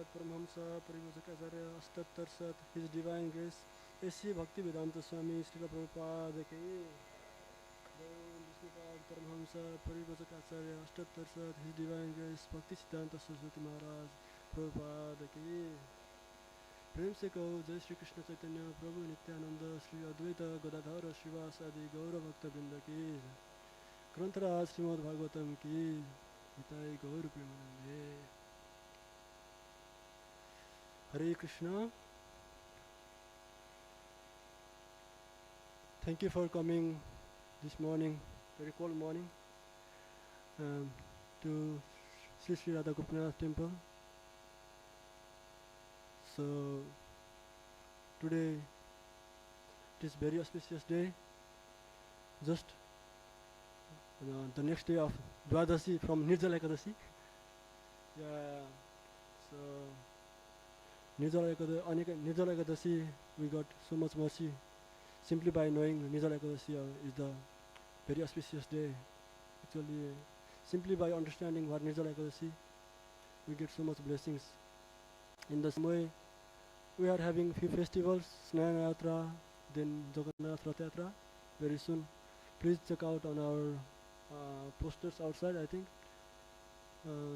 Srila Paramahamsa Parivajakacarya Ashtattar Sat, His Divine Grace, A.C. Bhakti Vedanta Swami Srila Prabhupada ki Gaur Vishnupad Paramahamsa Parivajakacarya Ashtattar Sat, His Divine Grace, Bhakti Siddhanta Saraswati Maharaj Prabhupada ki प्रेम से कहो जय श्री कृष्ण चैतन्य प्रभु नित्यानंद श्री अद्वैत गदाधर श्रीवास आदि गौर भक्त वृंद की ग्रंथराज श्रीमद् भागवतम की हिताई गौर प्रेमानंदे हरे Krishna. Thank you for coming this morning, very cold morning, to Sri Sri Radha Gopinath temple. So today it is very auspicious day, just the next day of Dwadashi from Nirjala Ekadashi. Yeah, so Nirjala Ekadashi, we got so much mercy simply by knowing Nirjala Ekadashi is the very auspicious day. Actually, simply by understanding what Nirjala Ekadashi, we get so much blessings. In the same way, we are having few festivals, Snayana Yatra, then Jagannath Rath Yatra, very soon. Please check out on our posters outside. I think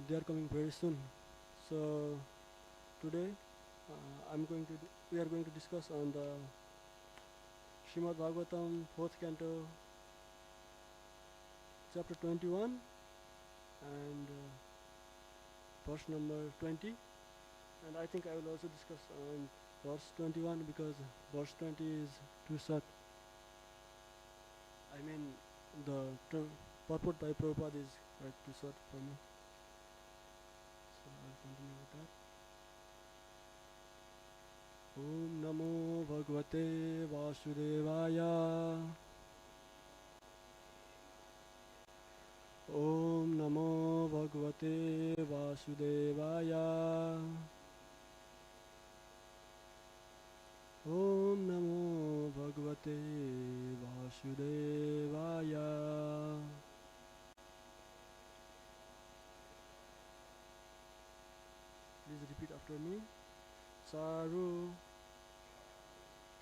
they are coming very soon. So today we are going to discuss on the Srimad Bhagavatam 4th canto, chapter 21 and verse number 20. And I think I will also discuss on verse 21 because verse 20 is too short. I mean, the purport by Prabhupada is quite too short for me. So I'll continue with that. Om Namo Bhagavate Vasudevaya. Om Namo Bhagavate Vasudevaya. Om Namo Bhagavate Vasudevaya. Please repeat after me. Saru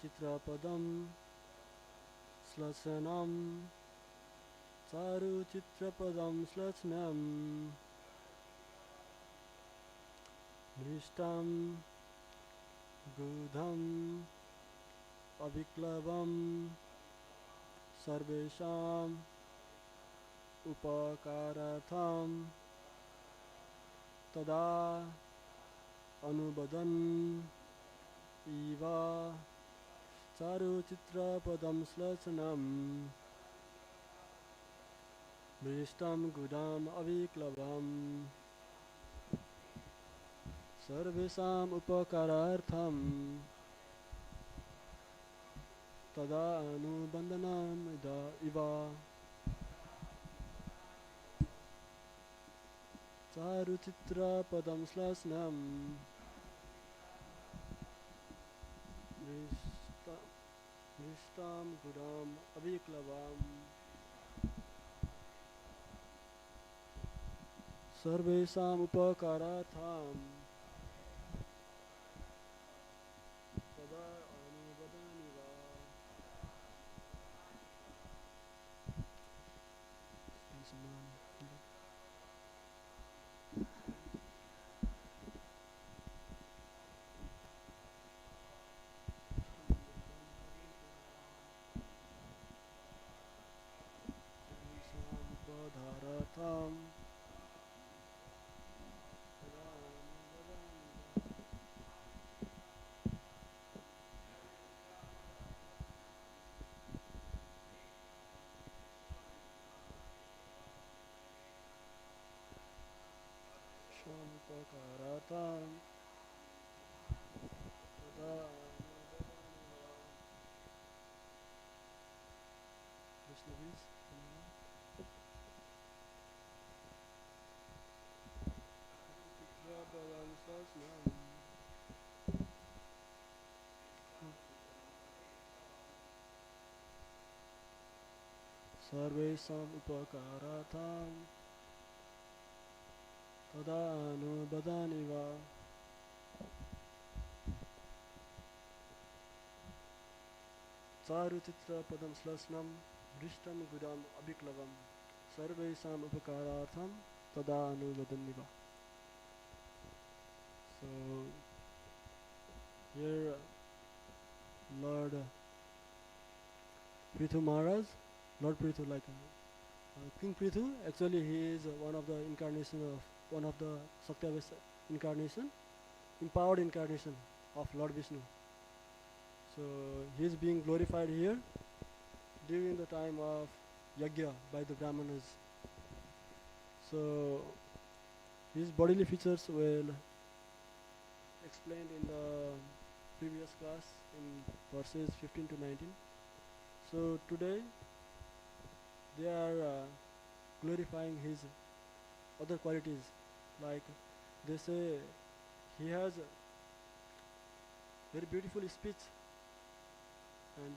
Chitrapadam Slasanam. Saru Chitrapadam Slasanam. Nishtam Gudham Aviklavam Sarvesham Upakaratham Tada Anubadan Iva Charu Chitra Padam Slasanam Mrishtam Gudam Aviklavam Sarvesam Upakarartham Tada Anubandanam Iva Charu Chitra Padam Slasanam Nishtam Gudam Aviklavam Sarvesam Upakaratham Tada Anubadaniva. Badharatham Shampakaratham Tada Krishna please. Sarvesam Upakaratham Tada Anubadaniva. Charu chitra padam slasnam vrishtam gudam abhiklavam sarvaisam upakarartham tada anuvadanniva. So here Lord Pṛthu Maharaj, Lord Pṛthu, like King Pṛthu, actually he is one of the incarnation of one of the Satyavasa incarnation, empowered incarnation of Lord Vishnu. So he is being glorified here during the time of Yajna by the Brahmanas. So his bodily features were explained in the previous class in verses 15 to 19. So today they are glorifying his other qualities, like they say he has a very beautiful speech and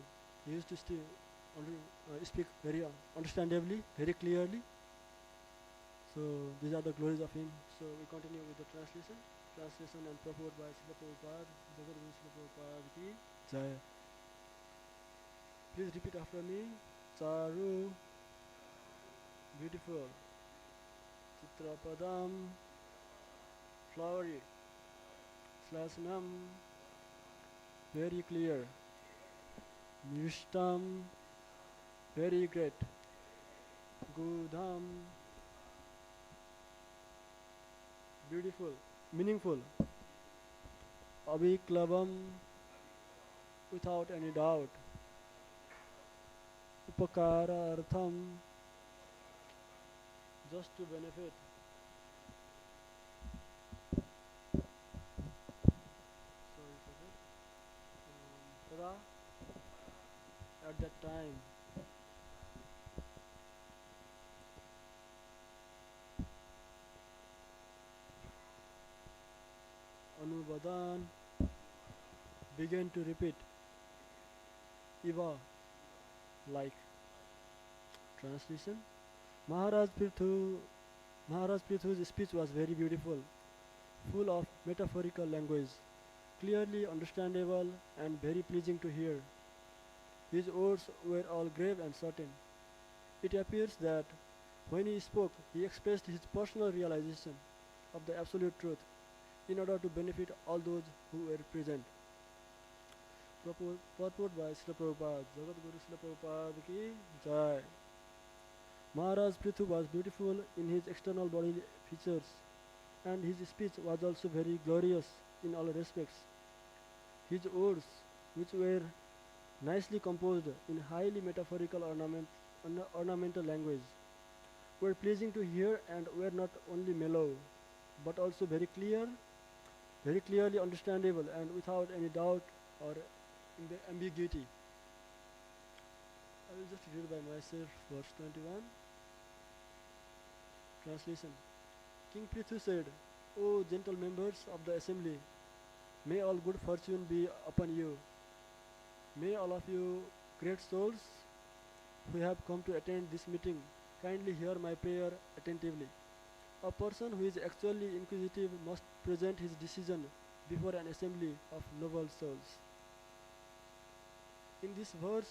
he used to speak very understandably, very clearly. So these are the glories of him. So we continue with the translation and purport by Srila Prabhupada, Jagat Guru Srila Prabhupada ki Jaya. Please repeat after me. Charu, beautiful. Chitrapadam, flowery. Slasnam, very clear. Nishtam, very great. Gudam, beautiful, meaningful. Abhiklavam, without any doubt. Upakarartham, just to benefit. Sorry for that. Tada, at that time. Anuvadan, began to repeat. Iva, like. Translation. Mahārāja Pṛthu's speech was very beautiful, full of metaphorical language, clearly understandable and very pleasing to hear. His words were all grave and certain. It appears that when he spoke, he expressed his personal realization of the absolute truth in order to benefit all those who were present. Purport by Srila Prabhupada, Jagat Guru Srila Prabhupada ki Jai. Mahārāja Pṛthu was beautiful in his external body features, and his speech was also very glorious in all respects. His words, which were nicely composed in highly metaphorical ornamental language, were pleasing to hear and were not only mellow, but also very clear, very clearly understandable and without any doubt or ambiguity. I will just read by myself verse 21. Translation. King Pṛthu said, O gentle members of the assembly, may all good fortune be upon you. May all of you great souls who have come to attend this meeting kindly hear my prayer attentively. A person who is actually inquisitive must present his decision before an assembly of noble souls. In this verse,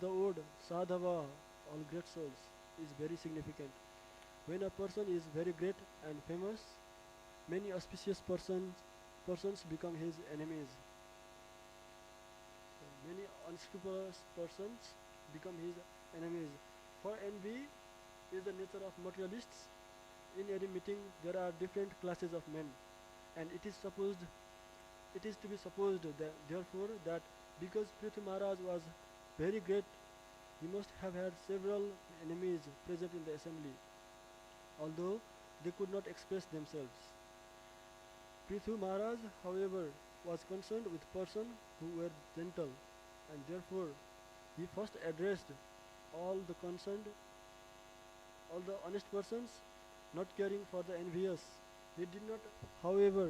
the word Sadhava, all great souls, is very significant. When a person is very great and famous, many auspicious persons become his enemies. Many unscrupulous persons become his enemies. For envy is the nature of materialists. In every meeting there are different classes of men, and it is to be supposed that therefore that because Pṛthu Maharaj was very great, he must have had several enemies present in the assembly, although they could not express themselves. Pṛthu Maharaj, however, was concerned with persons who were gentle, and therefore he first addressed all the honest persons, not caring for the envious. He did not, however,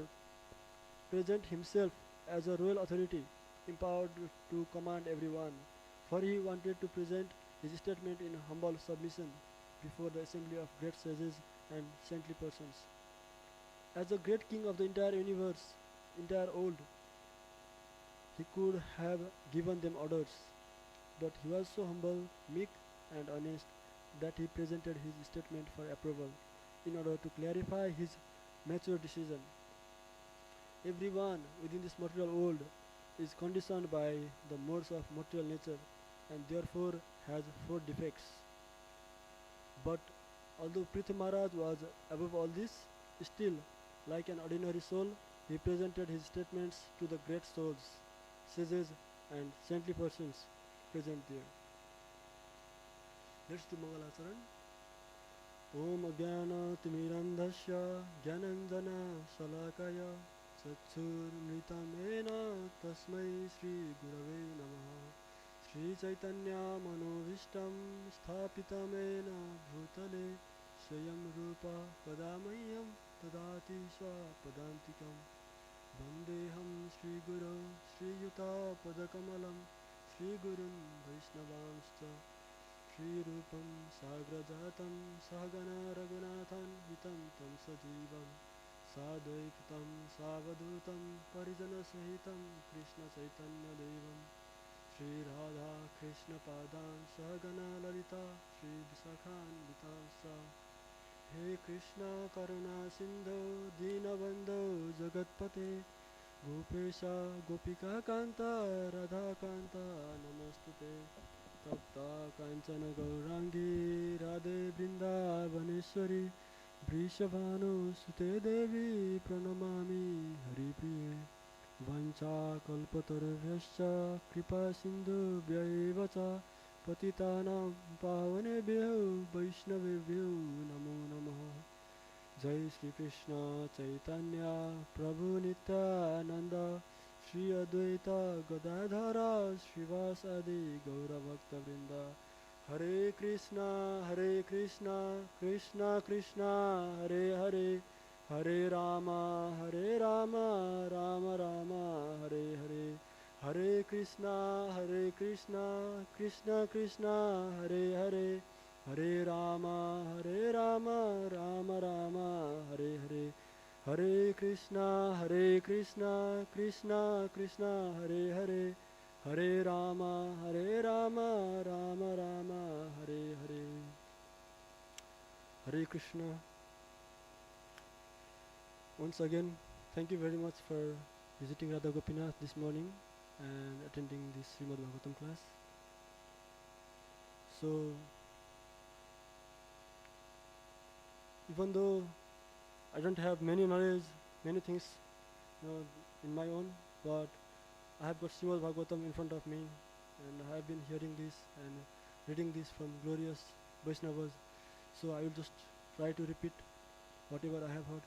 present himself as a royal authority, empowered to command everyone, for he wanted to present his statement in humble submission before the assembly of great sages and saintly persons. As the great king of the entire universe, entire world, He could have given them orders, but he was so humble, meek, and honest that he presented his statement for approval in order to clarify his mature decision. Everyone within this material world is conditioned by the modes of material nature and therefore has four defects. But although Pṛthu Maharaj was above all this, still, like an ordinary soul, he presented his statements to the great souls, sages, and saintly persons present there. Let's do Mangalacharan. Om Agyana Timirandhasya Gyananjana Salakaya Chachurmritamena Tasmai Sri Gurave Namaha Sri Chaitanya Manovishtam Sthapitamena Bhutale Swayam Rupa Padamayam Tadati Swapadantikam Vandeham Sri Guru Sri Yuta Padakamalam Sri Gurun Vaishnavamscha Sri Rupam Sagrajatam Sahagana Raghunathan Vitam Tam Sajivam Sadvaitam Savadutam Parijana Sahitam Krishna Chaitanya Devam Sri Radha Krishna Padan Sahagana Lalita Sri Visakhan Vitansa He Krishna Karuna Sindhu Dinabandhu Jagatpate Gopesha Gopika Kanta Radha Kanta Namastute Tapta Kanchana Gaurangi Radhe Vrindavaneshwari Vrishabhanu Sute Devi Pranamami Haripriye Vancha Kalpatarvyascha Kripa Sindhu Vyaivacha Patitanam Pavanebhyo Vaishnavebhyo Namo Namaha Jai Shri Krishna Chaitanya Prabhu Nityananda Shri Advaita Gadadhara Srivasadi Gaura Bhakta Vrinda Hare Krishna Krishna Krishna Hare Hare Hare Rama Rama Rama Hare Hare Hare Krishna Krishna Krishna Hare Hare Hare Rama Rama Rama Hare Hare Hare Krishna Krishna Krishna Hare Hare Hare Rama Rama Rama Hare Hare Hare Krishna. Once again, thank you very much for visiting Radha Gopinath this morning and attending this Srimad Bhagavatam class. So, even though I don't have many knowledge, many things in my own, but I have got Srimad Bhagavatam in front of me and I have been hearing this and reading this from glorious Vaishnavas. So I will just try to repeat whatever I have heard.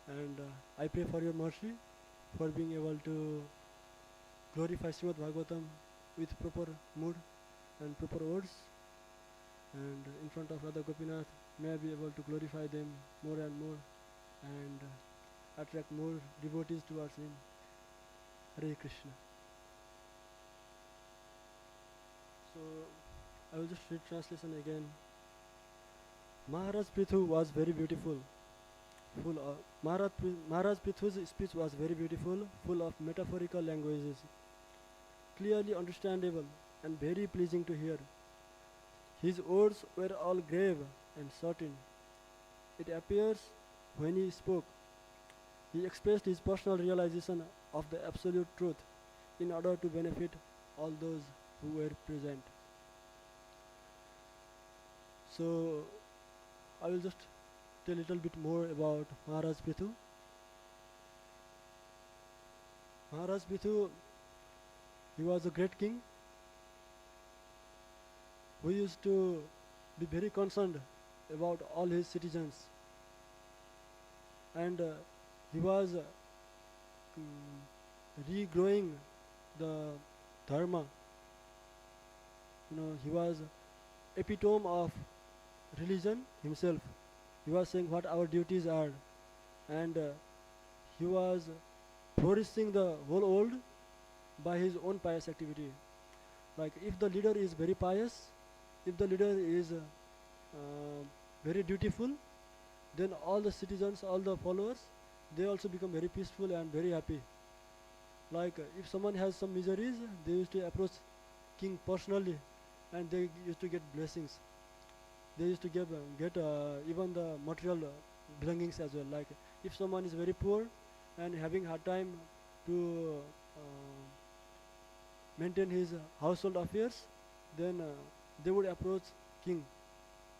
And I pray for your mercy for being able to glorify Srimad Bhagavatam with proper mood and proper words. And in front of Radha Gopinath, may I be able to glorify them more and more and attract more devotees towards him. Hare Krishna. So I will just read translation again. Mahārāja Pṛthu was very beautiful. Mahārāja Pṛthu's speech was very beautiful, full of metaphorical languages, clearly understandable and very pleasing to hear. His words were all grave and certain. It appears when he spoke, he expressed his personal realization of the absolute truth in order to benefit all those who were present. So I will just tell a little bit more about Mahārāja Pṛthu. Mahārāja Pṛthu, he was a great king who used to be very concerned about all his citizens, and he was regrowing the dharma. He was epitome of religion himself. He was saying what our duties are, and he was flourishing the whole world by his own pious activity. Like if the leader is very pious, if the leader is very dutiful, then all the citizens, all the followers, they also become very peaceful and very happy. Like if someone has some miseries, they used to approach king personally, and they used to get blessings. They used to get even the material belongings as well. Like if someone is very poor and having hard time to maintain his household affairs, then they would approach king,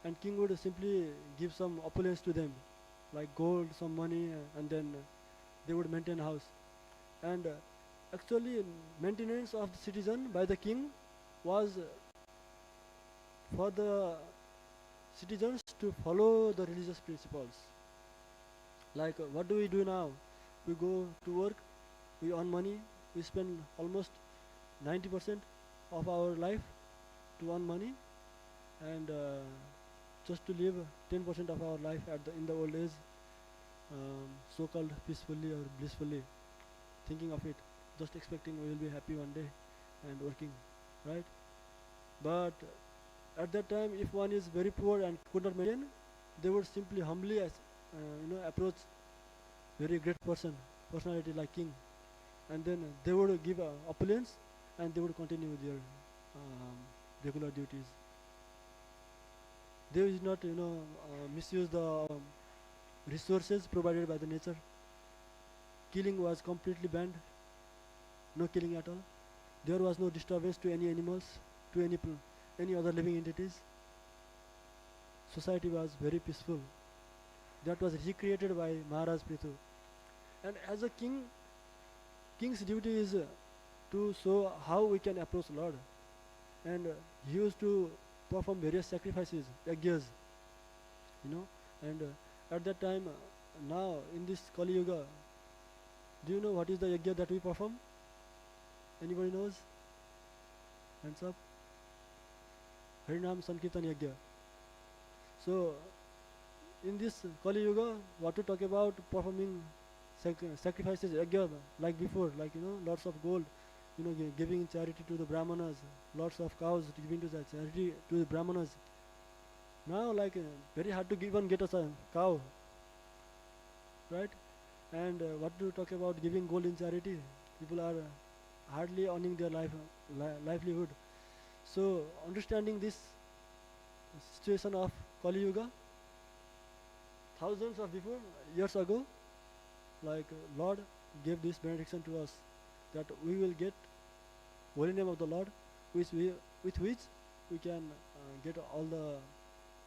and king would simply give some opulence to them, like gold, some money, and then they would maintain house. And actually, maintenance of the citizen by the king was for the citizens to follow the religious principles. Like what do we do now? We go to work, we earn money, we spend almost 90% of our life to earn money, and just to live 10% of our life in the old age, so-called peacefully or blissfully, thinking of it, just expecting we will be happy one day and working, right? But at that time, if one is very poor and could not maintain, they would simply humbly approach very great personality like king, and then they would give opulence, and they would continue with their regular duties. They would not misuse the resources provided by the nature. Killing was completely banned, no killing at all. There was no disturbance to any animals, to any other living entities. Society was very peaceful. That was recreated by Mahārāja Pṛthu. And as a king, king's duty is to show how we can approach Lord. And he used to perform various sacrifices, yagyas, and at that time, now in this Kali Yuga, do you know what is the yagya that we perform? Anybody knows? Hands up. Harinam Sankirtan Yagya. So, in this Kali Yuga, what to talk about performing sacrifices, yagya, like before, like lots of gold, giving charity to the Brahmanas, lots of cows giving to the charity to the Brahmanas. Now, like very hard to even get us a cow, right? And what do you talk about giving gold in charity? People are hardly earning their livelihood. So, understanding this situation of Kali Yuga, thousands of years ago, like Lord gave this benediction to us, that we will get holy name of the Lord, with which we can get all the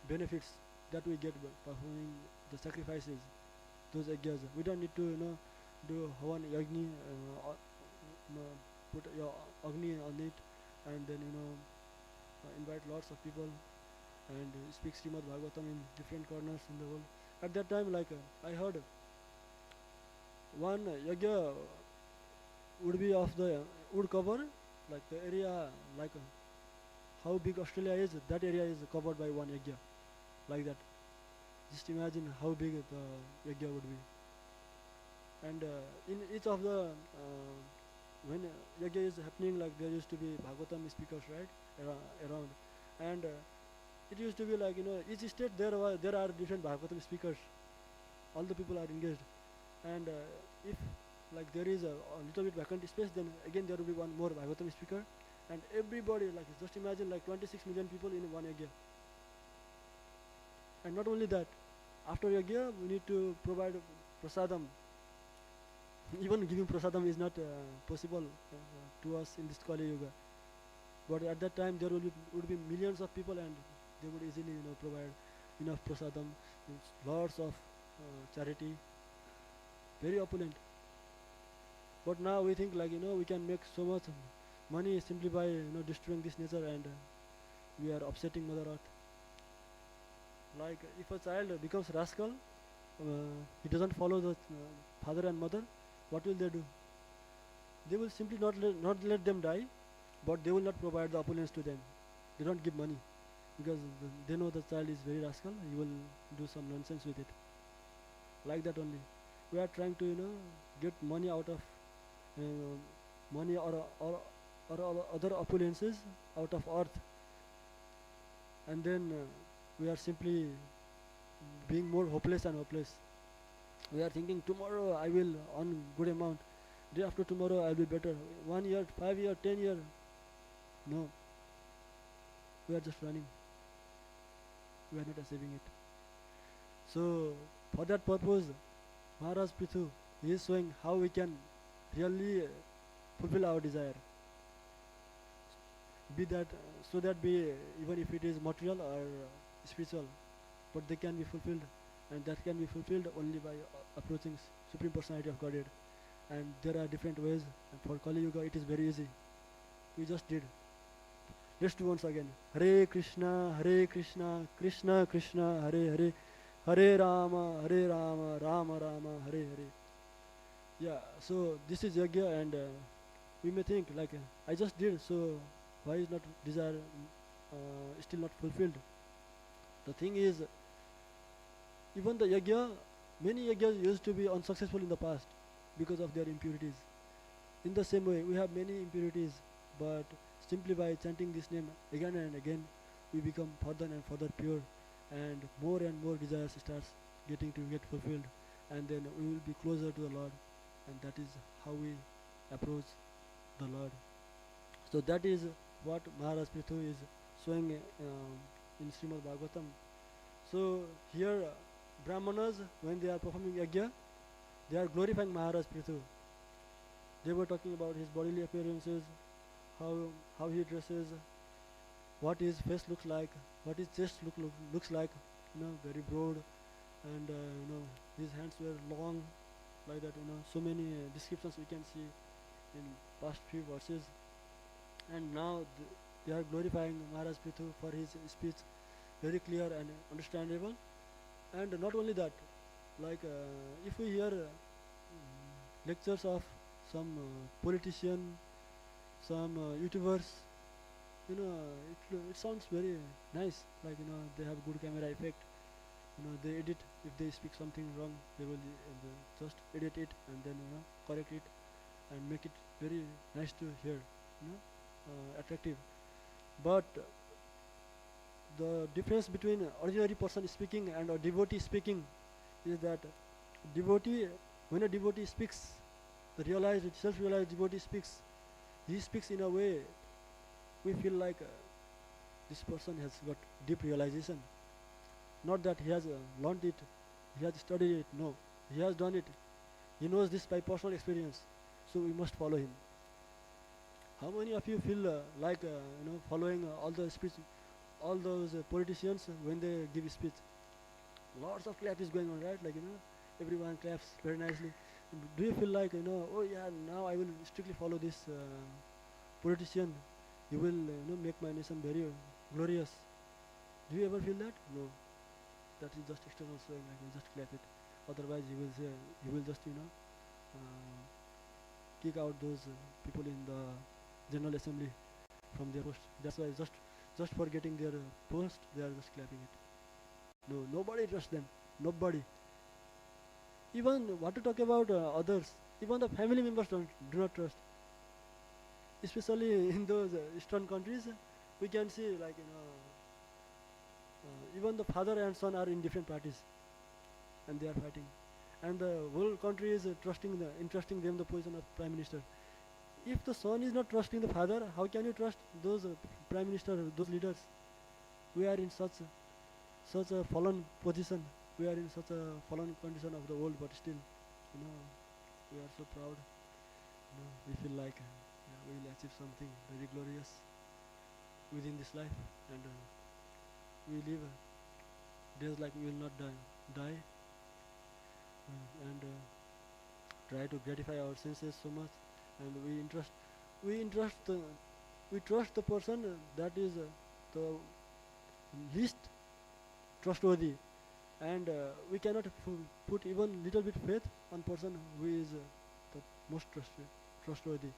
benefits that we get by performing the sacrifices, those yagyas. We don't need to do Havan Yagni, put your Agni on it, and then invite lots of people and speak Srimad Bhagavatam in different corners in the world. At that time, like I heard, one yagya would be of the would cover like the area, like how big Australia is. That area is covered by one yagya, like that. Just imagine how big the yagya would be. And in each of the when yagya is happening, like there used to be Bhagavatam speakers, right, around, and it used to be like each state there are different Bhagavatam speakers. All the people are engaged, and if like there is a little bit vacant space, then again there will be one more Bhagavatam speaker, and everybody, like just imagine like 26 million people in one yagya. And not only that, after yagya we need to provide prasadam. Even giving prasadam is not possible to us in this Kali Yuga. But at that time there would be millions of people, and they would easily provide enough prasadam, lots of charity, very opulent. But now we think like we can make so much money simply by destroying this nature, and we are upsetting Mother Earth. Like if a child becomes rascal, he doesn't follow the father and mother, what will they do? They will simply not let them die, but they will not provide the opulence to them. They don't give money, because they know the child is very rascal. He will do some nonsense with it. Like that only. We are trying to get money out of money or other opulences out of earth, and then we are simply being more hopeless and hopeless. We are thinking tomorrow I will earn good amount, day after tomorrow I'll be better. 1 year, 5 year, 10 year. No. We are just running. We are not achieving it. So for that purpose, Mahārāja Pṛthu, he is showing how we can really fulfill our desire. Be that so that be even if it is material or spiritual, but they can be fulfilled, and that can be fulfilled only by approaching Supreme Personality of Godhead. And there are different ways. And for Kali Yuga, it is very easy. We just did. Let's do once again. Hare Krishna, Krishna Krishna, Hare Hare, Hare Rama, Rama Rama, Hare Hare. Yeah. So this is yajna, and we may think like I just did. So why is not desire still not fulfilled? The thing is, even the yajna, many yajnas used to be unsuccessful in the past because of their impurities. In the same way, we have many impurities, but simply by chanting this name again and again, we become further and further pure, and more desires starts getting to get fulfilled, and then we will be closer to the Lord, and that is how we approach the Lord. So that is what Mahārāja Pṛthu is showing in Srimad Bhagavatam. So here Brahmanas, when they are performing yajna, they are glorifying Mahārāja Pṛthu. They were talking about his bodily appearances, how he dresses, what his face looks like, what his chest looks like, very broad, and his hands were long, like that. So many descriptions we can see in past few verses. And now they are glorifying Mahārāja Pṛthu for his speech, very clear and understandable. And not only that, like if we hear lectures of some politician, some YouTubers, it sounds very nice. Like they have good camera effect. They edit. If they speak something wrong, they will just edit it and then correct it and make it very nice to hear. Attractive. But the difference between ordinary person speaking and a devotee speaking is that when a devotee speaks, the self-realized devotee speaks, he speaks in a way we feel like this person has got deep realization. Not that he has learned it, he has studied it. No, he has done it. He knows this by personal experience. So we must follow him. How many of you feel like following all those politicians when they give speech? Lots of clap is going on, right? Like everyone claps very nicely. Do you feel like oh yeah, now I will strictly follow this politician? He will make my nation very glorious. Do you ever feel that? No. That is just external showing. Like you just clap it. Otherwise, you will just kick out those people in the General Assembly from their post. That's why just for getting their post, they are just clapping it. No, nobody trusts them. Nobody. Even what to talk about others. Even the family members do not trust. Especially in those eastern countries, we can see like even the father and son are in different parties, and they are fighting. And the whole country is entrusting them the position of prime minister. If the son is not trusting the father, how can you trust those prime minister, those leaders? We are in such a fallen position. We are in such a fallen condition of the world, but still, we are so proud. We feel like we will achieve something very glorious within this life, and we live days like we will not die, and try to gratify our senses so much, and we trust the person that is the least trustworthy, and we cannot put even little bit faith on person who is the most trustworthy.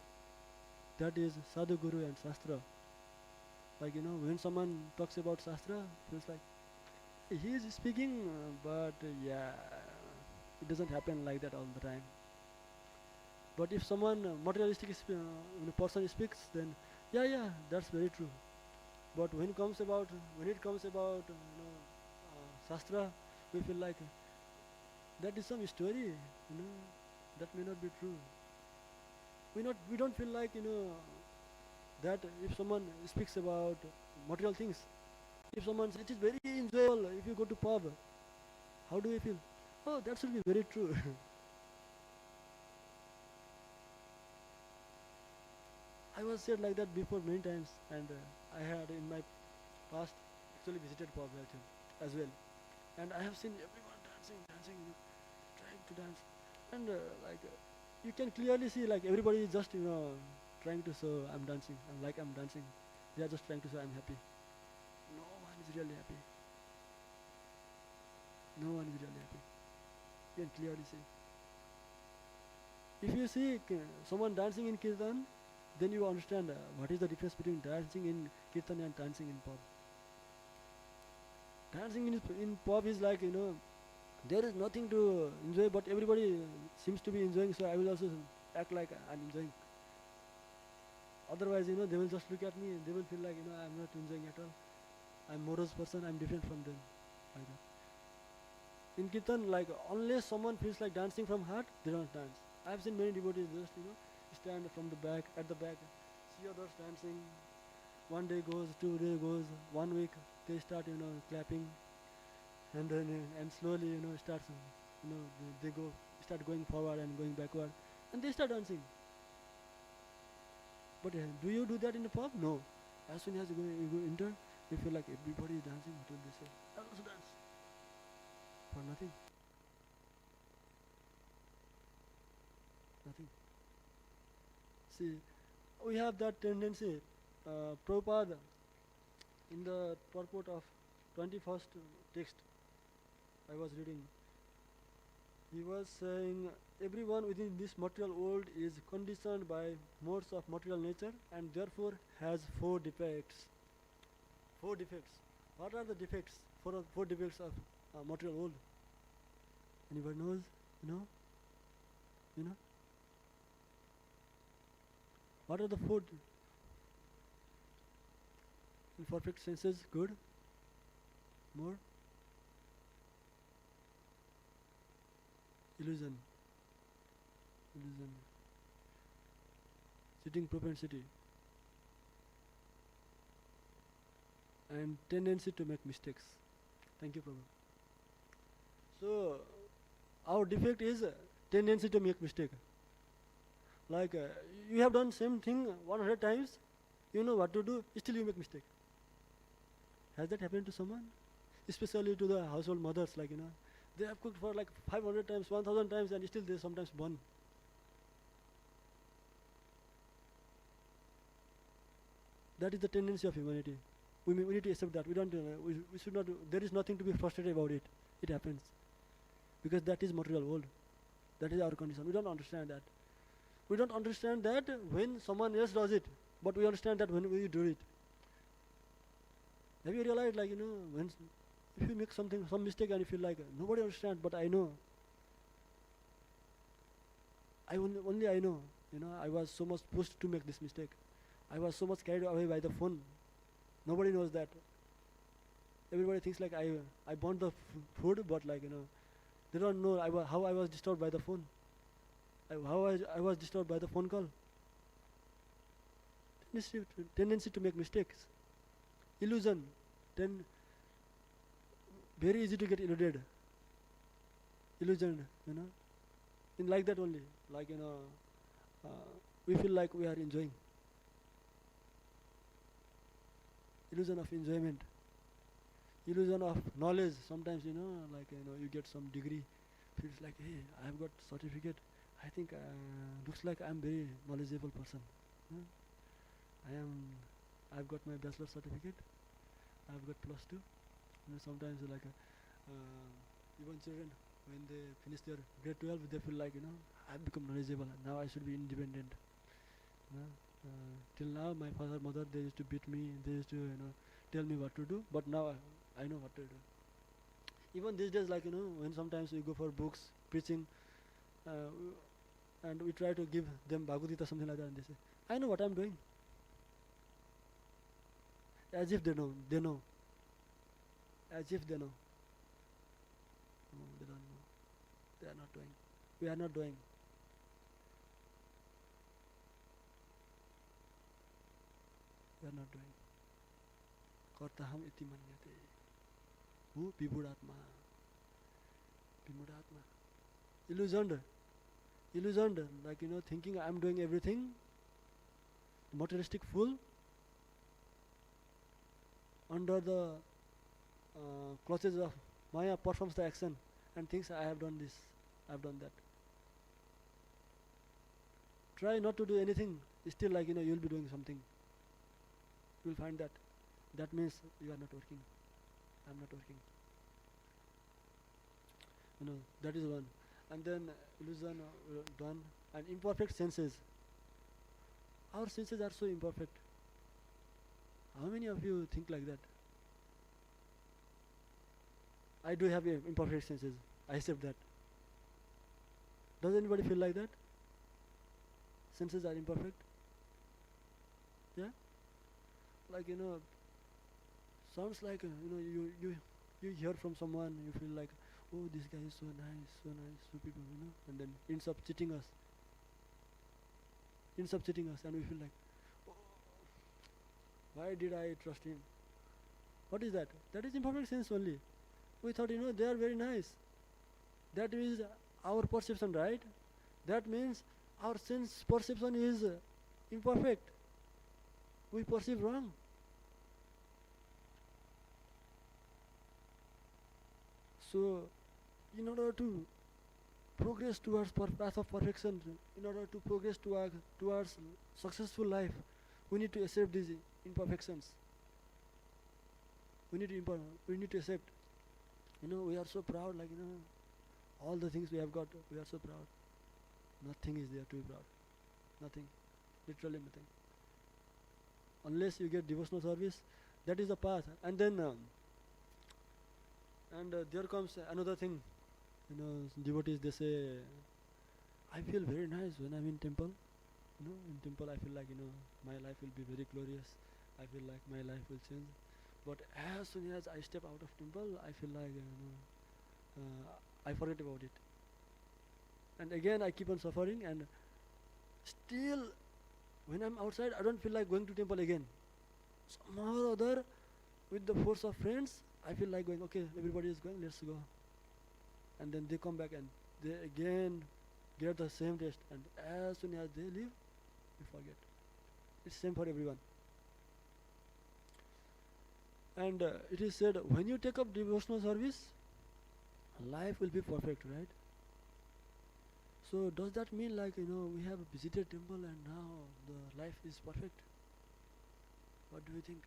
That is Sadhu, Guru and Shastra. Like when someone talks about Shastra, feels like he is speaking, but yeah, it doesn't happen like that all the time. But if someone materialistic person speaks, then yeah, that's very true. But when it comes about Shastra, we feel like that is some story, that may not be true. We don't feel like, that if someone speaks about material things, if someone says it is very enjoyable if you go to pub, how do we feel? Oh, that should be very true. I was said like that before many times, and I had in my past actually visited pub actually as well, and I have seen everyone dancing, trying to dance, and you can clearly see like everybody is just trying to show I'm dancing, I'm dancing. They are just trying to say I'm happy. No one is really happy. No one is really happy. You can clearly see. If you see someone dancing in kirtan, then you understand what is the difference between dancing in kirtan and dancing in pub. Dancing in pub is like, there is nothing to enjoy, but everybody seems to be enjoying, so I will also act like I'm enjoying. Otherwise, they will just look at me and they will feel like, I'm not enjoying at all. I'm morose person, I'm different from them. Like that. In kirtan, like unless someone feels like dancing from heart, they don't dance. I've seen many devotees just, stand from the back, at the back, see others dancing. One day goes, 2 days goes, 1 week, they start, clapping, and then and slowly, starts, they start going forward and going backward, and they start dancing. But do you do that in the pub? No. As soon as you go enter, you feel like everybody is dancing. What will they say? I also dance. For nothing. Nothing. See, we have that tendency. Prabhupada, in the purport of 21st text, I was reading, he was saying everyone within this material world is conditioned by modes of material nature and therefore has 4 defects. 4 defects. What are the defects? Four defects of material world. Anybody knows? You know? What are the 4? In perfect senses, good. More. Illusion. Sitting propensity. And tendency to make mistakes. Thank you, Prabhu. So, our defect is tendency to make mistake. Like, you have done same thing 100 times, you know what to do, still you make mistake. Has that happened to someone? Especially to the household mothers, like, they have cooked for like 500 times, 1000 times, and still they sometimes burn. That is the tendency of humanity. We need to accept that. We don't. We should not. There is nothing to be frustrated about it. It happens, because that is material world. That is our condition. We don't understand that. We don't understand that when someone else does it, but we understand that when we do it. Have you realized, like, when if you make some mistake and you feel like nobody understands, but I know. Only I know. I was so much pushed to make this mistake. I was so much carried away by the phone. Nobody knows that. Everybody thinks like I burnt the food, but like, they don't know how I was disturbed by the phone. How I was disturbed by the phone call. Tendency to make mistakes. Illusion. Then very easy to get illuded. Illusion, in like that only. Like, we feel like we are enjoying. Illusion of enjoyment. Illusion of knowledge. Sometimes, you get some degree. Feels like, hey, I've got certificate. I think looks like I'm very knowledgeable person. I've got my bachelor certificate. I've got +2. Sometimes like even children, when they finish their grade 12, they feel like, I've become knowledgeable. Now I should be independent. Till now, my father, mother, they used to beat me. They used to, tell me what to do. But now I know what to do. Even these days, like, when sometimes we go for books, preaching, and we try to give them Bhagavad Gita, something like that, and they say, I know what I'm doing. As if they know. As if they know. No, they don't know. They are not doing. We are not doing. We are not doing. Kartaham iti manyate. Who? Vibhudatma. Vibhudatma. Illusioned, like thinking I am doing everything. Materialistic fool. Under the clutches of Maya performs the action and thinks I have done this, I have done that. Try not to do anything, still like you will be doing something. You will find that. That means you are not working. I am not working. That is one. And then illusion done, and imperfect senses. Our senses are so imperfect. How many of you think like that? I do have imperfect senses. I accept that. Does anybody feel like that? Senses are imperfect? Yeah? Like sounds like you hear from someone, you feel like, oh, this guy is so nice, so people, and then ends up cheating us. And we feel like, oh, why did I trust him? What is that? That is imperfect sense only. We thought, they are very nice. That is our perception, right? That means our sense perception is imperfect. We perceive wrong. So, in order to progress towards path of perfection, in order to progress towards successful life, we need to accept these imperfections. We need to accept. We are so proud, like all the things we have got, we are so proud. Nothing is there to be proud. Nothing. Literally nothing. Unless you get devotional service, that is the path. And then there comes another thing. Devotees, they say, I feel very nice when I'm in temple. In temple I feel like, my life will be very glorious. I feel like my life will change. But as soon as I step out of temple, I feel like, I forget about it. And again I keep on suffering, and still when I'm outside, I don't feel like going to temple again. Somehow or other, with the force of friends, I feel like going, okay, everybody is going, let's go. And then they come back and they again get the same taste, and as soon as they leave, we forget. It's same for everyone. And it is said, when you take up devotional service, life will be perfect, right? So does that mean like, we have visited temple and now the life is perfect? What do you think?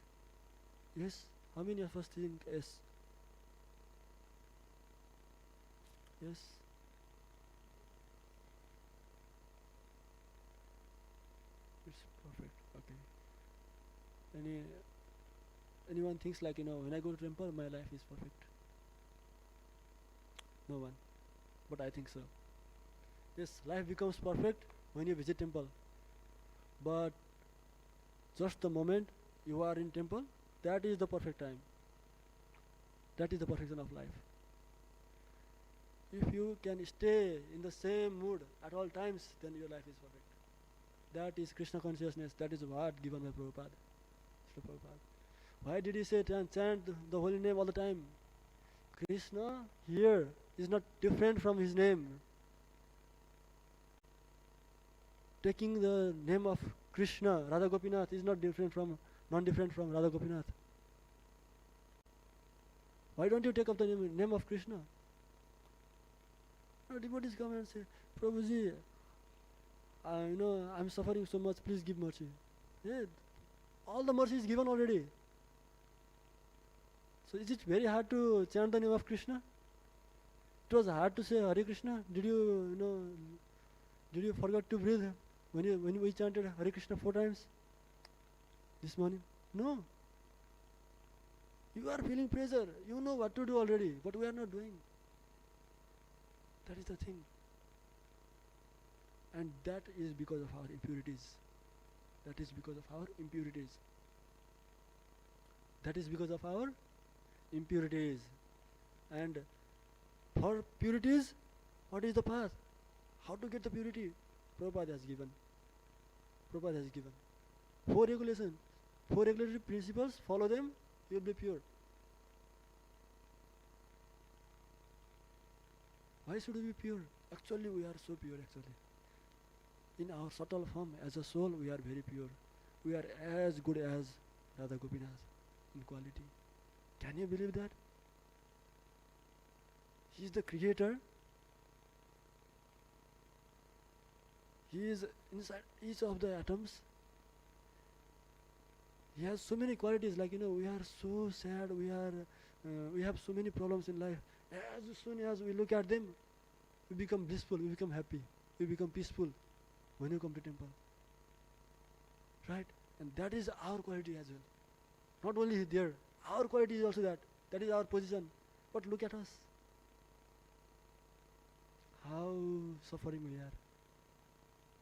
Yes? How many of us think yes? Yes? It's perfect, okay. Anyone thinks like, when I go to temple, my life is perfect? No one. But I think so. Yes, life becomes perfect when you visit temple. But just the moment you are in temple, that is the perfect time. That is the perfection of life. If you can stay in the same mood at all times, then your life is perfect. That is Krishna consciousness. That is what given by Prabhupada. Srila Prabhupada. Why did he say chant the holy name all the time? Krishna here is not different from his name. Taking the name of Krishna, Radha Gopinath, is non-different from Radha Gopinath. Why don't you take up the name of Krishna? Devotees come and say, Prabhuji, I'm suffering so much, please give mercy. Yeah, all the mercy is given already. So is it very hard to chant the name of Krishna? It was hard to say Hare Krishna. Did you forget to breathe when we chanted Hare Krishna 4 times this morning? No. You are feeling pressure. You know what to do already, but we are not doing. That is the thing. And that is because of our impurities. That is because of our impurities. That is because of our impurities. And for purities, what is the path? How to get the purity? Prabhupada has given. 4 regulations. 4 regulatory principles, follow them, you will be pure. Why should we be pure? Actually, we are so pure actually. In our subtle form, as a soul, we are very pure. We are as good as Radha Gopinath in quality. Can you believe that? He is the creator. He is inside each of the atoms. He has so many qualities, like, we are so sad, we have so many problems in life. As soon as we look at them, we become blissful, we become happy, we become peaceful when you come to temple. Right? And that is our quality as well. Not only there, our quality is also that. That is our position. But look at us. How suffering we are.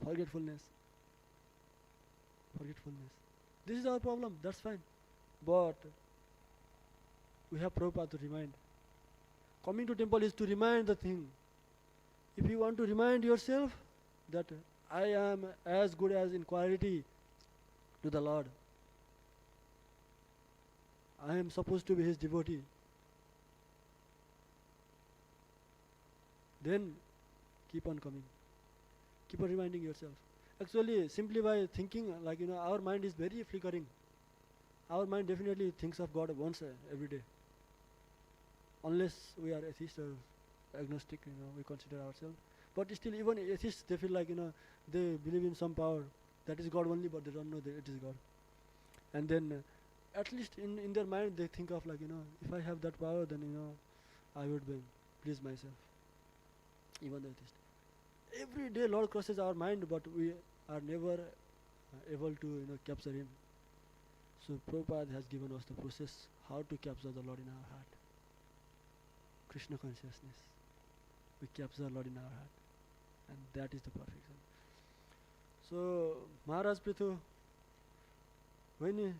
Forgetfulness. Forgetfulness. This is our problem, that's fine. But we have Prabhupada to remind. Coming to temple is to remind the thing. If you want to remind yourself that I am as good as in quality to the Lord, I am supposed to be His devotee, then keep on coming. Keep on reminding yourself. Actually, simply by thinking, like, our mind is very flickering. Our mind definitely thinks of God once every day. Unless we are atheist or agnostic, we consider ourselves. But still, even atheists, they feel like, they believe in some power. That is God only, but they don't know that it is God. And then, at least in their mind, they think of like, if I have that power, then, I would please myself. Even the atheist. Every day Lord crosses our mind, but we are never able to capture Him. So Prabhupada has given us the process how to capture the Lord in our heart. Krishna consciousness. We capture the Lord in our heart. And that is the perfection. So Mahārāja Pṛthu, when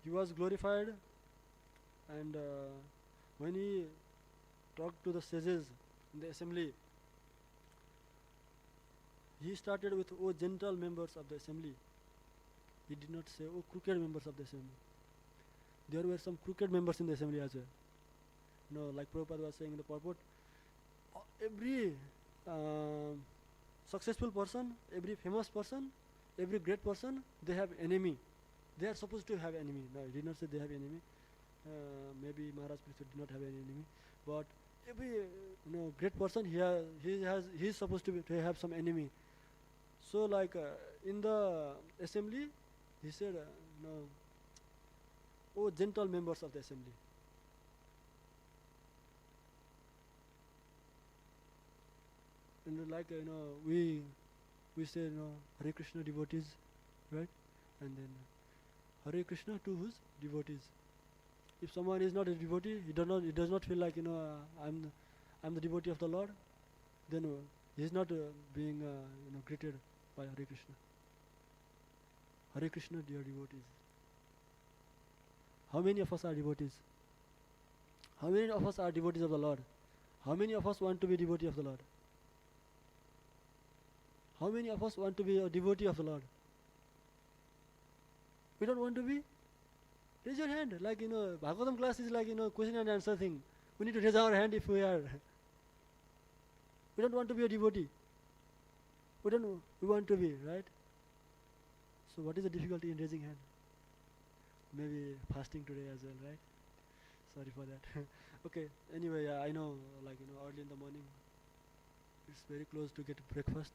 he was glorified and when he talked to the sages in the assembly, he started with, "O gentle members of the assembly." He did not say, "O crooked members of the assembly." There were some crooked members in the assembly as well. Like Prabhupada was saying in the purport, every successful person, every famous person, every great person, they have enemy. They are supposed to have enemy. No, he did not say they have enemy. Maybe Mahārāja Pṛthu did not have any enemy. But every great person, he is supposed to have some enemy. So like in the assembly, he said, "O gentle members of the assembly." And like we say Hare Krishna devotees, right? And then Hare Krishna to whose devotees? If someone is not a devotee, he does not feel like I'm the devotee of the Lord, then he is not being greeted by Hare Krishna. Hare Krishna, dear devotees. How many of us are devotees? How many of us are devotees of the Lord? How many of us want to be devotee of the Lord? How many of us want to be a devotee of the Lord? We don't want to be? Raise your hand. Like, Bhagavatam class is like, question and answer thing. We need to raise our hand if we are. We don't want to be a devotee. We want to be, right? So what is the difficulty in raising hand? Maybe fasting today as well, right? Sorry for that. Okay, anyway, I know, like, early in the morning, it's very close to get breakfast.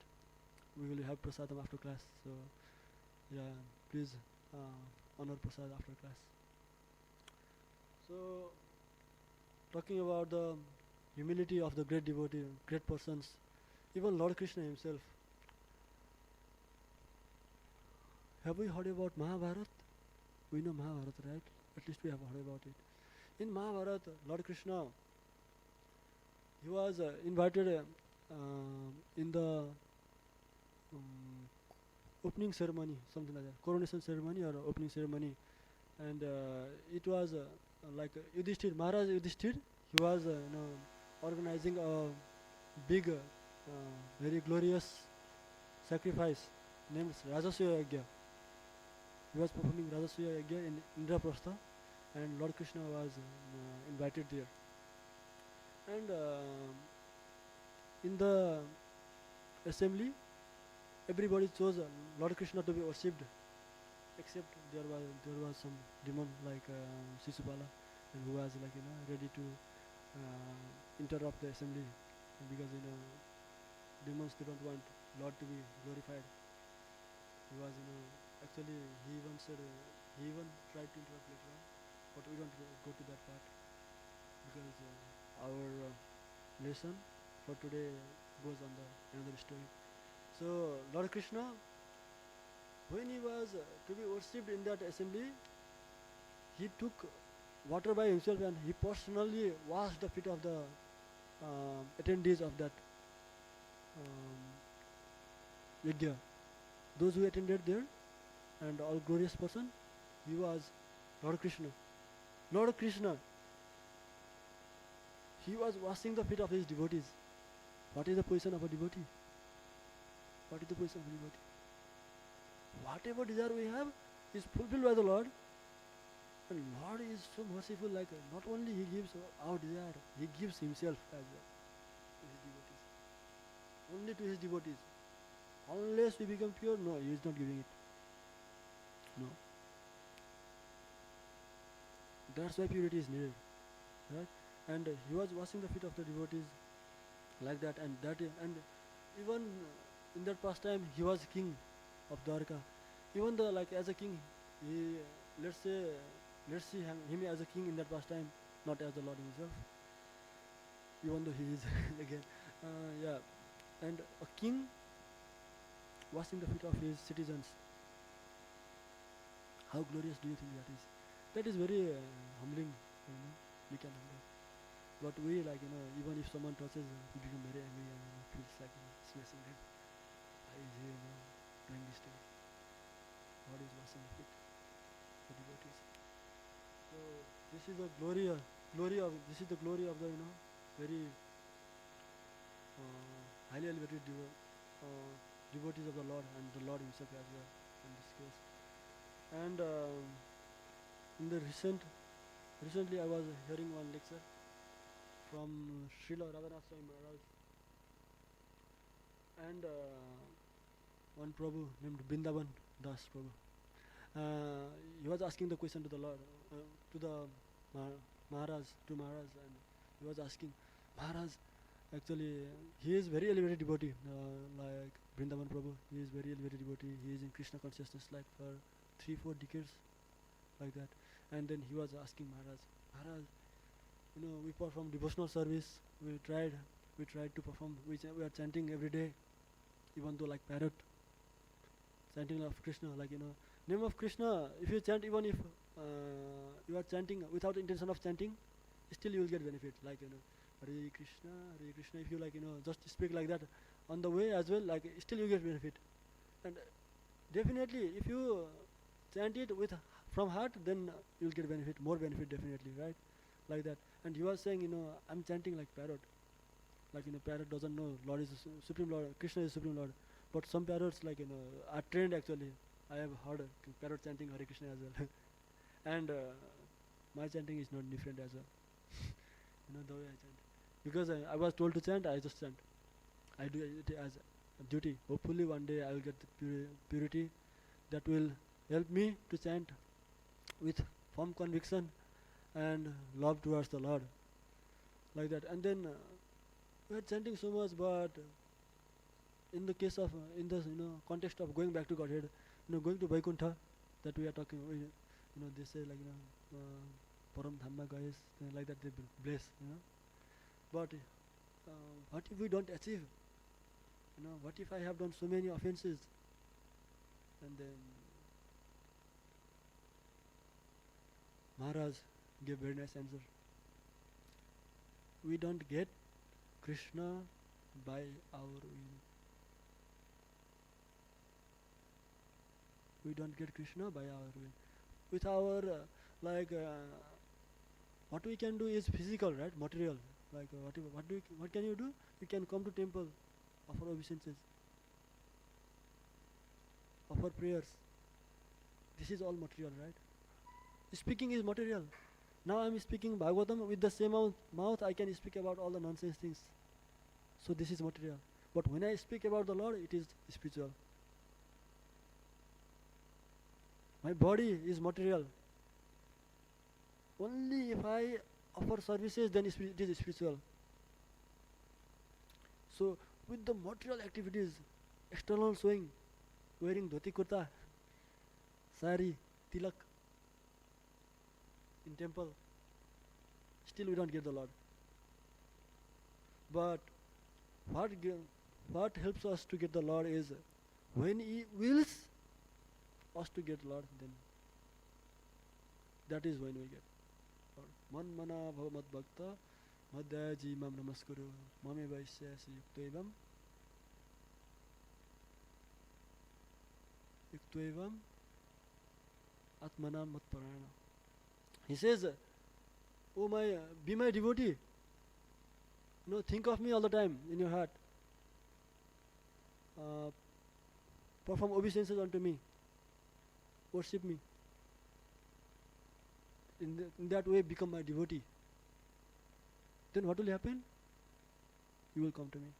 We will have prasadam after class. So, yeah, please honor prasad after class. So, talking about the humility of the great devotee, great persons, even Lord Krishna himself. Have we heard about Mahabharata? We know Mahabharata, right? At least we have heard about it. In Mahabharata, Lord Krishna, he was invited in the opening ceremony, something like that, coronation ceremony or opening ceremony, and it was like Yudhishthir, Mahārāja Yudhishthir, he was organizing a big, very glorious sacrifice named Rajasya Yajna. he was performing Rajasuya Yagya in Indraprastha, and Lord Krishna was invited there. And in the assembly, everybody chose Lord Krishna to be worshipped, except there was some demon like Sisupala, and who was like ready to interrupt the assembly, because demons they don't want Lord to be glorified. He was actually he even said he even tried to interrupt later on, but we don't go to that part, because our lesson for today goes on the another story. So Lord Krishna, when he was to be worshipped in that assembly, he took water by himself and he personally washed the feet of the attendees of that yajna. Those who attended there, and all glorious person, he was Lord Krishna. Lord Krishna, he was washing the feet of his devotees. What is the position of a devotee? What is the position of a devotee? Whatever desire we have is fulfilled by the Lord. And Lord is so merciful, like not only he gives our desire, he gives himself as well to his devotees. Only to his devotees. Unless we become pure, no, he is not giving it. No. That's why purity is needed. Right? And he was washing the feet of the devotees like that, and even in that pastime he was king of Dwarka. Even though like as a king, he let's see him as a king in that pastime, not as the Lord himself. Even though he is again, yeah, and a king washing the feet of his citizens. How glorious do you think that is? That is very humbling. We can handle. But we even if someone touches, we become very angry and feels like smashing them. Why is he doing this to me? God is washing the feet of the devotees. So this is the glory of the very highly elevated devotees of the Lord, and the Lord himself as well in this case. And in the recently I was hearing one lecture from Srila Radhanath Swami Maharaj, and one Prabhu named Bindavan Das Prabhu. He was asking the question to the Lord, to the Maharaj, and he was asking, Maharaj, actually he is very elevated devotee, like Vrindavan Prabhu. He is very elevated devotee. He is in Krishna consciousness like for 3-4 decades, like that. And then he was asking Maharaj, we perform devotional service. We tried to perform. We are chanting every day, even though like parrot, chanting of Krishna, like name of Krishna. If you chant, even if you are chanting without intention of chanting, still you will get benefit. Like Hare Krishna, Hare Krishna. If you just speak like that on the way as well, like still you get benefit. And definitely, if you chant it from heart, then you will get benefit, more benefit definitely, right? Like that. And he was saying, I'm chanting like parrot. Like parrot doesn't know Lord is Supreme Lord, Krishna is Supreme Lord. But some parrots are trained actually. I have heard parrot chanting Hare Krishna as well. And my chanting is not different as well. The way I chant. Because I was told to chant, I just chant. I do it as a duty. Hopefully one day I will get the purity that will help me to chant with firm conviction and love towards the Lord. Like that. And then we are chanting so much, but in the case of, in the context of going back to Godhead, going to Vaikuntha, that we are talking, they say like, Param Dhamma guys, like that they bless, But what if we don't achieve? What if I have done so many offenses? And then Maharaj gave very nice answer. We don't get Krishna by our will. We don't get Krishna by our will. With our what we can do is physical, right? Material. Like what can you do? You can come to temple, offer obeisances, offer prayers. This is all material, right? Speaking is material. Now I am speaking Bhagavatam with the same mouth I can speak about all the nonsense things. So this is material. But when I speak about the Lord, it is spiritual. My body is material. Only if I offer services, then it is spiritual. So with the material activities, external showing, wearing dhoti kurta, sari, tilak, in temple, still we don't get the Lord. But what helps us to get the Lord is when He wills us to get Lord, then that is when we get Lord. Man mana bhava mad bhakta madhyaji mam namaskuru mame vaishyasi yuktoevam atmanam mat parayana. He says, oh my, be my devotee. Think of me all the time in your heart. Perform obeisances unto me. Worship me. In that way, become my devotee. Then what will happen? You will come to me.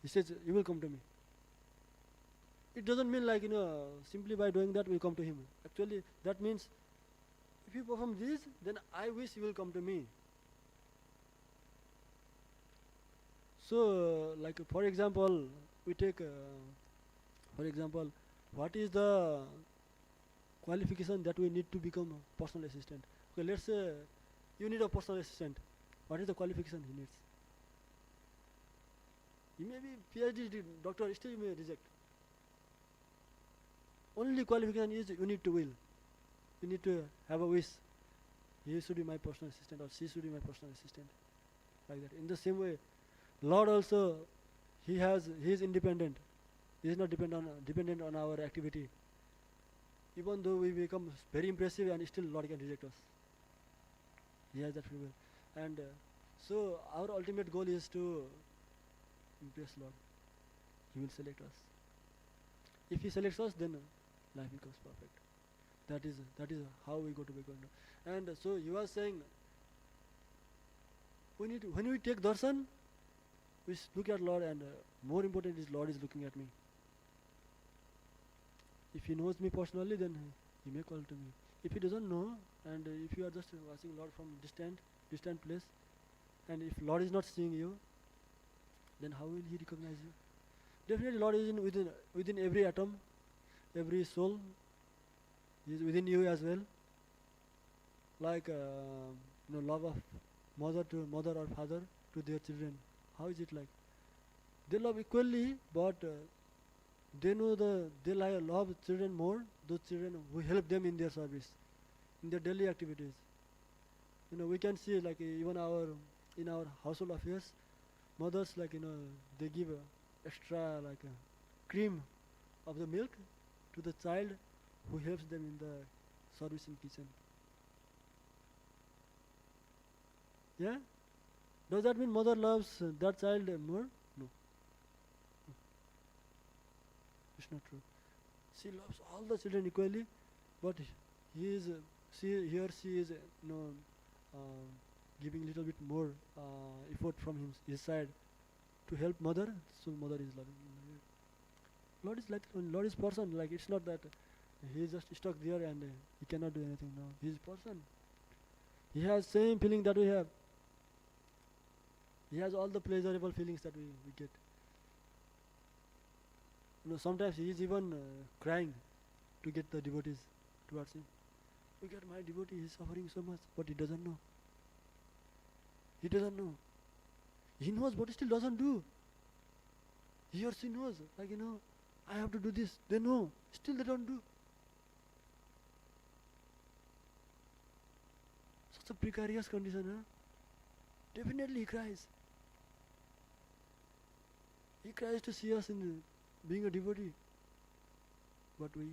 He says, you will come to me. It doesn't mean like, simply by doing that we come to Him. Actually, that means, if you perform this, then I wish you will come to me. So, like for example, we take, what is the qualification that we need to become a personal assistant? Okay, let's say you need a personal assistant. What is the qualification he needs? You may be PhD doctor, still you may reject. Only qualification is you need to will. You need to have a wish. He should be my personal assistant or she should be my personal assistant. Like that. In the same way, Lord also, He is independent. He is not dependent on our activity. Even though we become very impressive, and still Lord can reject us. He has that free will. And so our ultimate goal is to impress Lord. He will select us. If He selects us, then life becomes perfect. That is how we go to Vaikuntha. And so you are saying, when we take darshan, we look at Lord, and more important is Lord is looking at me. If He knows me personally, then He may call to me. If He doesn't know, and if you are just watching Lord from distant place, and if Lord is not seeing you, then how will He recognize you? Definitely Lord is within every atom, every soul. He is within you as well. Like love of mother or father to their children. How is it like? They love equally, but they know they love children more. Those children who help them in their service, in their daily activities. We can see like even in our household affairs, mothers they give extra cream of the milk to the child who helps them in the service in kitchen. Yeah? Does that mean mother loves that child more? No. It's not true. She loves all the children equally, but she is giving little bit more effort from his side to help mother. So mother is loving him. Lord is like Lord is person. Like it's not that he is just stuck there and he cannot do anything. No, he is person. He has same feeling that we have. He has all the pleasurable feelings that we get. Sometimes he is even crying to get the devotees towards him. Look at my devotee, he is suffering so much, but he doesn't know. He doesn't know. He knows, but he still doesn't do. He or she knows, I have to do this. They know, still they don't do. Such a precarious condition, huh? Definitely he cries. He cries to see us in being a devotee. But we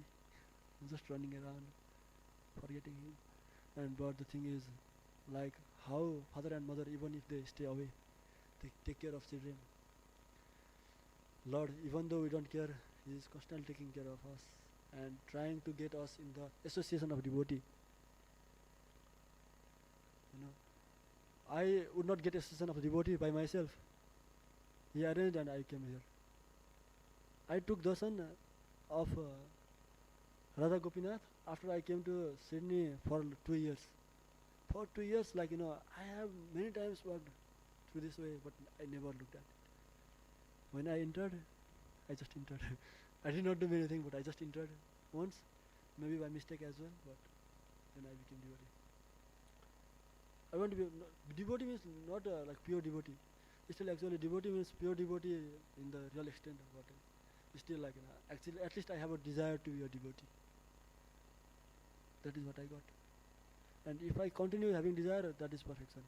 just running around, forgetting him. But the thing is, like how father and mother, even if they stay away, they take care of children. Lord, even though we don't care, He is constantly taking care of us. and trying to get us in the association of devotee. I would not get association of devotee by myself. He arranged and I came here. I took darshan of Radha Gopinath after I came to Sydney for 2 years. For 2 years, I have many times walked through this way, but I never looked at it. When I entered, I just entered. I did not do anything, but I just entered once, maybe by mistake as well, but then I became devotee. I want to be, devotee means not like pure devotee. Still actually devotee means pure devotee in the real extent of what still actually at least I have a desire to be a devotee. That is what I got. And if I continue having desire, that is perfection.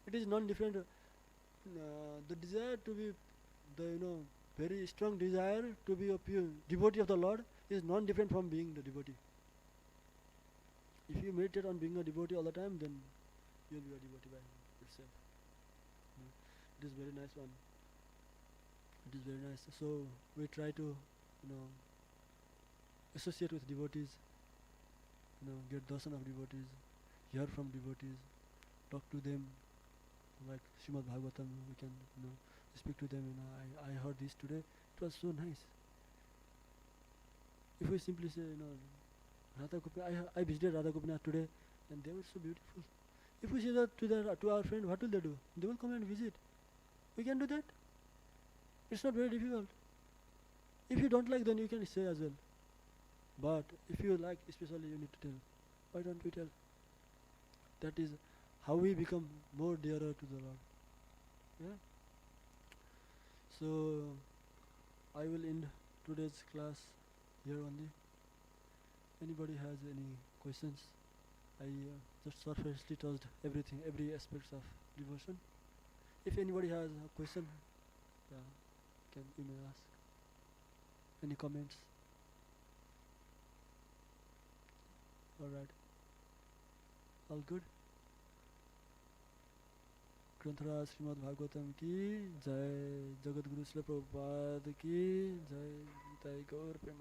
It is non-different. The desire to be, very strong desire to be a pure devotee of the Lord is non-different from being the devotee. If you meditate on being a devotee all the time, then you will be a devotee by itself. It is very nice one. It is very nice. So we try to, associate with devotees, get darshan of devotees, hear from devotees, talk to them, like Srimad Bhagavatam, we can, speak to them, I heard this today, it was so nice. If we simply say, Radha Gopinath, I visited Radha Gopinath today, and they were so beautiful. If we say that to our friend, what will they do? They will come and visit. We can do that. It's not very difficult. If you don't like, then you can say as well. But if you like, especially you need to tell. Why don't we tell? That is how we become more dearer to the Lord. Yeah. So I will end today's class here only. Anybody has any questions? I just surfacely touched everything, every aspect of devotion. If anybody has a question, you may ask. Any comments? Alright. All good? ग्रंथराज Shrimad Bhagavatam की जय, जगत गुरु श्रील प्रभुपाद की जय, जय गौर प्रेमा।